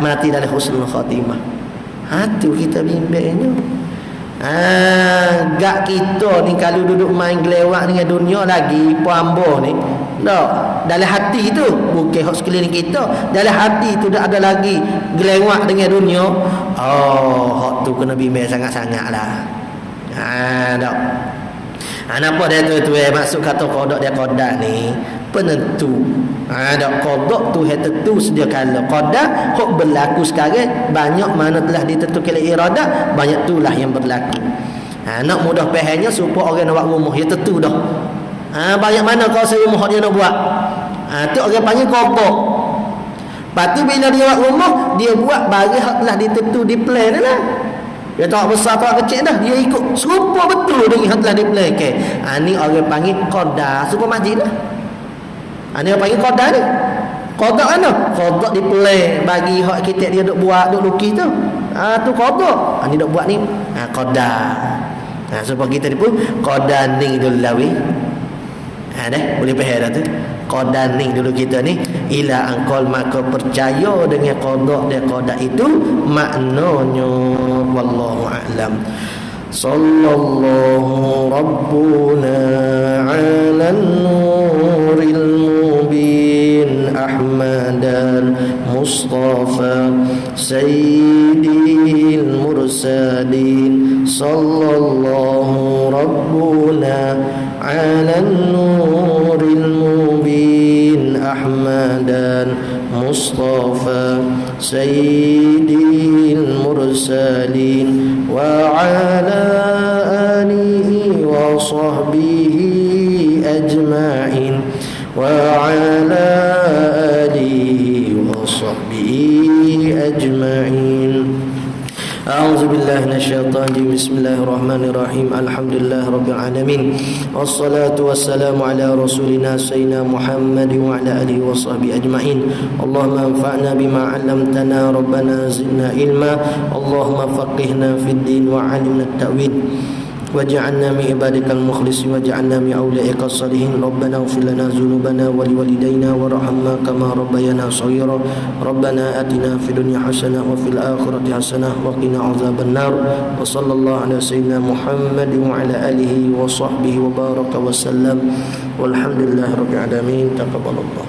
mati dalam husnul khatimah. Tu kita bimbangnya. Gak kita ni kalau duduk main gelewak dengan dunia lagi puambo ni. Dalam hati tu, bukan hak sekeliling kita, dalam hati tu dah ada lagi gelewak dengan dunia. Hak tu kena bimbang sangat-sangat lah. Nampak dia tu maksud kata qada dia qada ni penentu. Qada tu tentu sedia kala. Qada hak berlaku sekarang banyak mana telah ditentukan oleh iradah, banyak itulah yang berlaku. Nak mudah fahamnya supaya orang nak buat rumah ya tentu dah. Banyak mana kawasan rumah dia nak buat. Tu orang panggil qada. Lepas tu bila dia buat rumah, dia buat bagi hak telah ditentu di plan lah. Dia tak besar tak kecil dah, dia ikut serupa betul dengan hak telah di plan ke. Ni orang panggil qada, serupa masjid lah. Ni orang panggil qada ni. Qada mana? Qada di plan bagi hak kita dia duk buat, duk lukis tu. Tu qada. Ni duk buat ni qada. Supaya kita ni pun qada ning dulawi. Dah boleh faham dah tu. Qada ning dulu kita ni ila angkol, maka percaya dengan qada dan qada itu maknanya wallahu a'lam. Sallallahu rabbuna 'alan nuril mubin ahmadan مصطفى سيد المرسلين صلى الله ربنا على النور المبين أحمدا مصطفى سيد المرسلين وعلى آله وصحبه أجمعين وعلى آله وصحبه أجمعين. أعوذ بالله من الشيطان الرجيم. بسم الله الرحمن الرحيم. الحمد لله رب العالمين والصلاة والسلام على رسولنا سيدنا محمد وعلى آله وصحبه أجمعين. اللهم انفعنا بما علمتنا ربنا زدنا علما. اللهم فقهنا في الدين وعلمنا التأويل واجعلنا من عبادك المخلصين واجعلنا من أولئك الصالحين. ربنا اغفر لنا ذنوبنا ولوالدينا وارحمنا كما ربيانا صغيرا. ربنا آتنا في الدنيا حسنة وفي الآخرة حسنة وقنا عذاب النار. وصلى الله على سيدنا محمد وعلى آله وصحبه وبارك وسلم والحمد لله رب العالمين. تقبل الله.